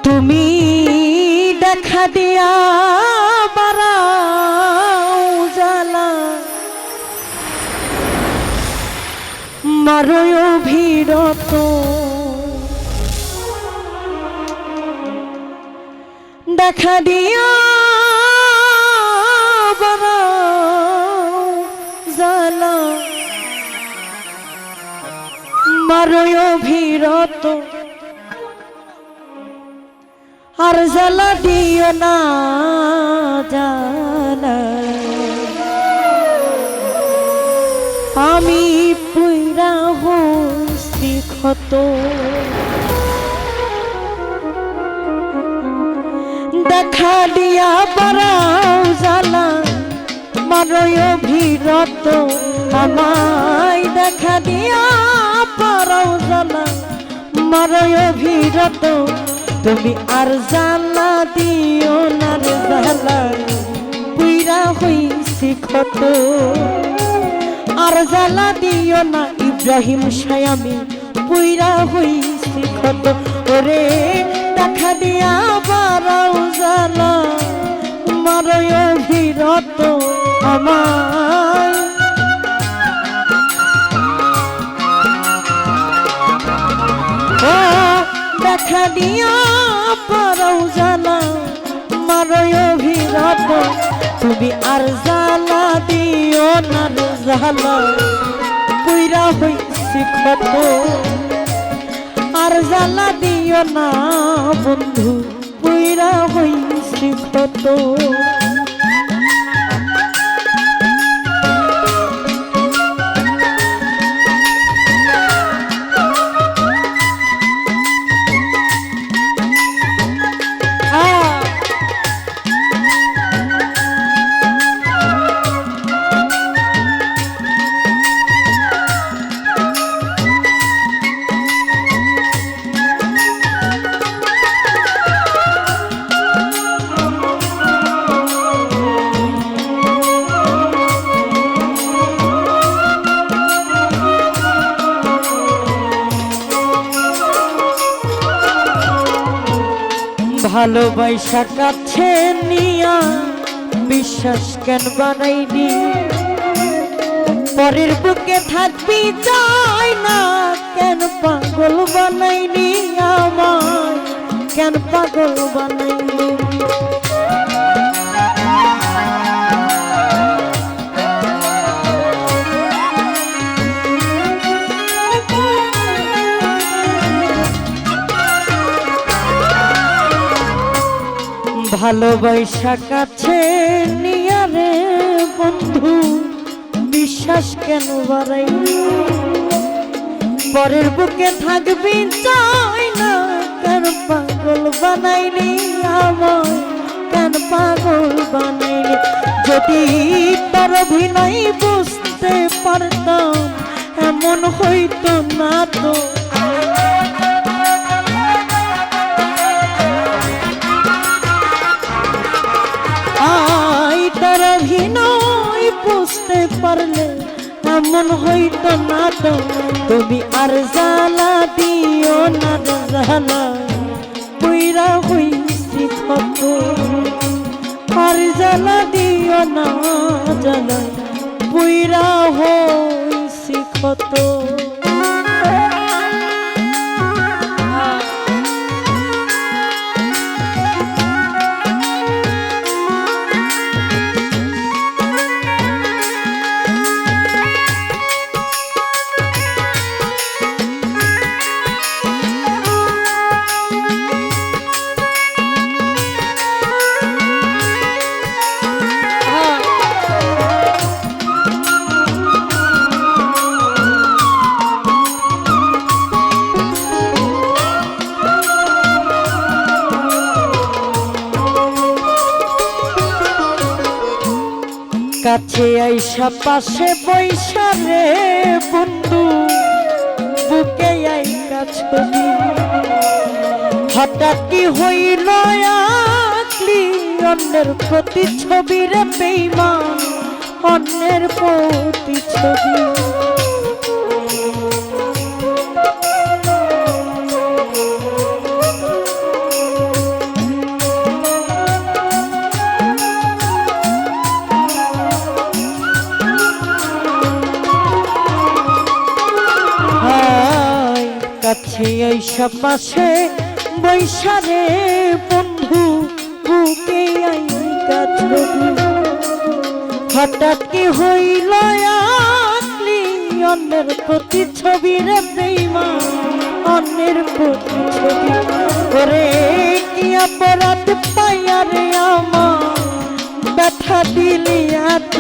তুমি দেখা দিয়া বারাও জ্বালা মারো অভিরত দেখা দিয়া বারাও জ্বালা মারো অভিরত আর জ্বালা দিও না জ্বালা আমি পুইরা হইছি ক্ষত দেখা দিয়া বারাও জ্বালা মারয় অভিরত আমায় দেখা দিয়া বারাও জ্বালা মারয় অভিরত তুমি আর জ্বালা দিও না রে জ্বালা পুইরা হইছি ক্ষত আর জ্বালা দিও না ইব্রাহিম শায়ামি পুইরা হইছি ক্ষত ওরে দেখা দিয়া বারাও জ্বালা মারয় অভিরত আমায় দেখা দিয়া বারাও জ্বালা মারয় অভিরত তুমি আর জ্বালা দিও না রে জ্বালা পুইরা হইছি ক্ষত আর জ্বালা দিও না বন্ধু পুইরা হইছি ক্ষত ভালোবাসা কাছে নিয়া বিশ্বাস কেন বানাইনি পরের বুকে থাকবি যাই না কেন পাগল বানাইনি আমার কেন পাগল বানাইনি ভালোবাসা কাছে নিয়া রে বন্ধু বিশ্বাস কেন বাড়াই পরের বুকে থাকবি চাই না কেন পাগল বানাইলি আমার কেন পাগল বানাইলি যদি তোর অভিনয় বুঝতে পারতাম এমন হইতো না তো তার অভিনয় বুঝতে পারলে এমন হইতো না তো তুমি আর জ্বালা দিও না জ্বালা পুইরা হইছি ক্ষত আর জ্বালা দিও না জ্বালা পুইরা হইছি ক্ষত কাছে আইসা পাশে বৈশা রে বন্ধু বুকে আইকা ছবি হঠাৎ কি হইল আকলি অন্যের প্রতি ছবি রে বেঈমান অন্যের প্রতি ছবি আইসা পাশে বৈশারে বন্ধু বুকে আইকা ছবি হঠাৎ কি হইল আঁকলি অন্যের প্রতি ছবি রে বেঈমান অন্যের প্রতি ছবি ওরে কি অপরাধ পাইয়া রে আমার ব্যথা দিলি এত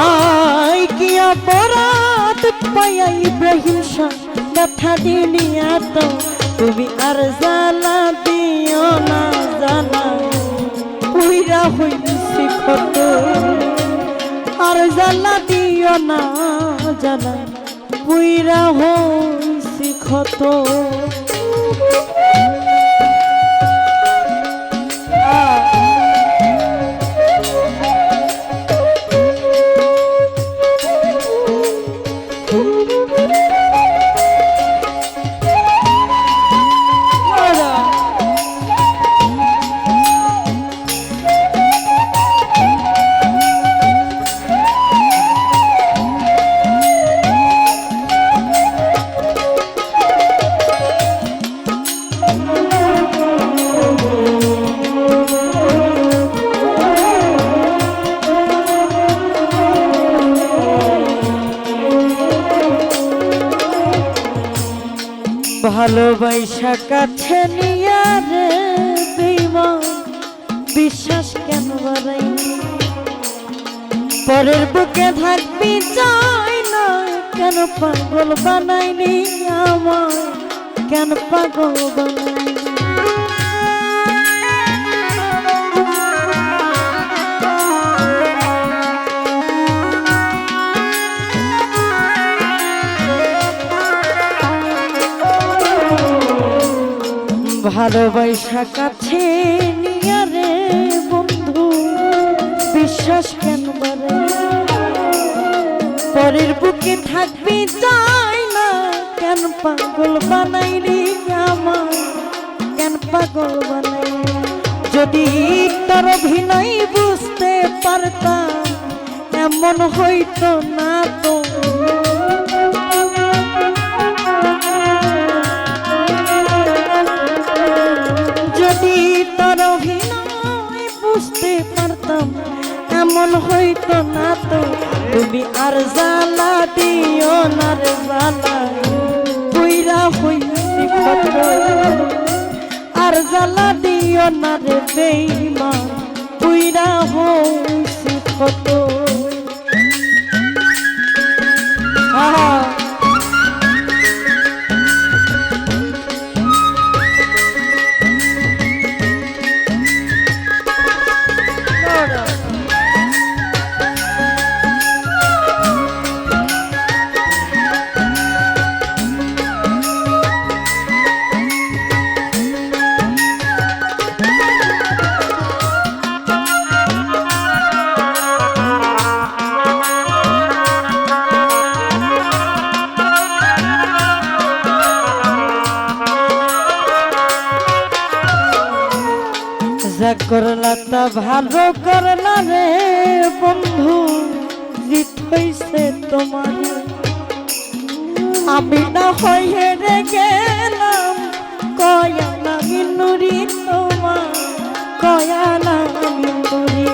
আই কি অপরাধ পাইয়া ইব্রাহিম শাহ ব্যথা দিলি এত তুমি আর জ্বালা দিও না জ্বালা পুইরা হইছি ক্ষত আর জ্বালা দিও না জ্বালা পুইরা হইছি ক্ষত ভালোবাসা কাছে নিয়া রে বেঈমান বিশ্বাস কেন বাড়াইনি পরের বুকে থাকবি চাই না কেন পাগল বানাইনি আমার কেন পাগল বানাইনি ভালোবাসা কাছে নিয়া রে বন্ধু বিশ্বাস কেন বাড়াই পরের বুকে থাকবি চাই না কেন পাগল বানাইলি আমার কেন পাগল বানাইলি যদি তোর অভিনয় বুঝতে পারতাম এমন হইতো না তো বুঝতে পারতাম এমন হইতো না তো তুমি আর জ্বালা দিও না রে জ্বালা পুইরা হইছি ক্ষত আর জ্বালা দিও না রে বেঈমান পুইরা হইছি ক্ষত যা করলা তা ভালো করলা রে বন্ধু জিত হইছে তোমার আমি না হই হেরে গেলাম কয়া না মিনুরি তোমার কয়া না মিনুরি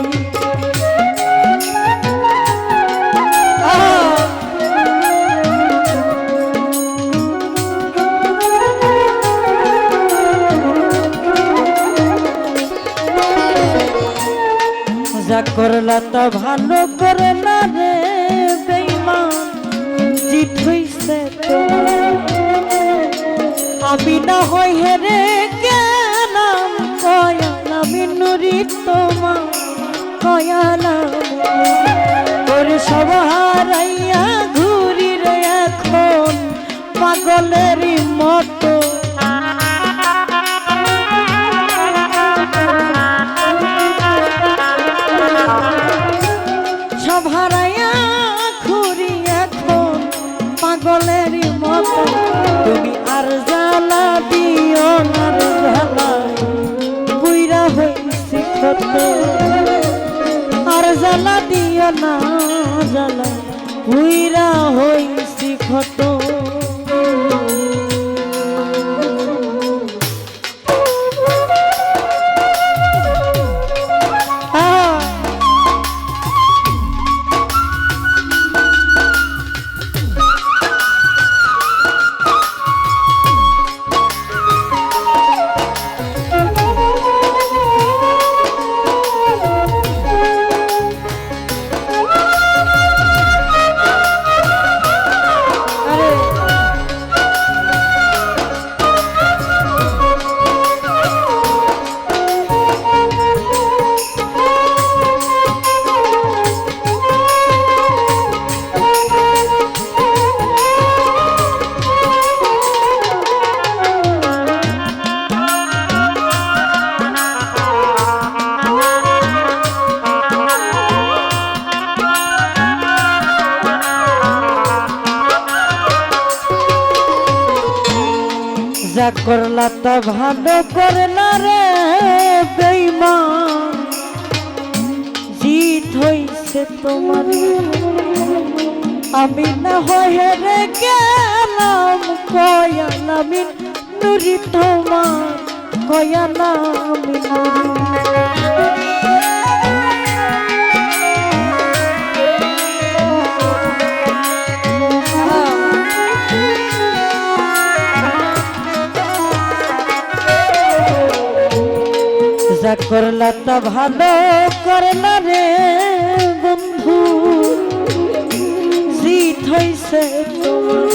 যা করলা তা ভালো করলা রে বেঈমান জিত হইছে তোমার আমি না হই হেরে গেলাম কয়া না মিনুরি তোমার কয়া না ওরে সব হারাইয়া ঘুরি রে এখন পাগলের মতো সব হারাইয়া ঘুরি এখন পাগলের মতো তুমি আর জ্বালা দিও না রে জ্বালা পুইরা হইছি ক্ষত আর জ্বালা দিও দিও না জ্বালা পুইরা হইছি ক্ষত যা করলা তা ভালো করলা রে বেঈমান জিত হইছে তোমার আমি না হয়ে রে গেলাম কয়ালামি নুরি তোমার কয়ালামি যা করলা তা ভালো করলা রে বন্ধু জিত হইছে তোমার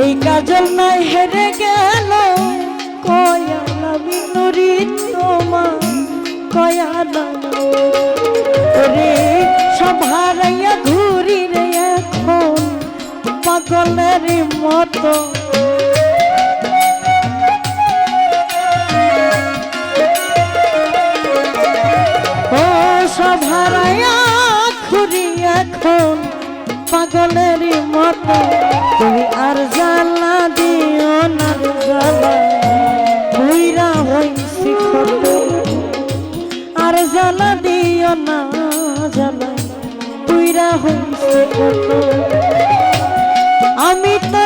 এই কাজল নাই হেরে গেল কয়ালামি নুরি তোমার কয়ালামি রে সব হারাইয়া ঘুরি রে এখন পাগলের মতো সব হারাইয়া ঘুরি এখন পাগলের মতো তুমি আর জ্বালা দিও না জ্বালা বুইরা হইছি ক্ষত আর জ্বালা দিও না জ্বালা বুইরা হইছি ক্ষত আমি তো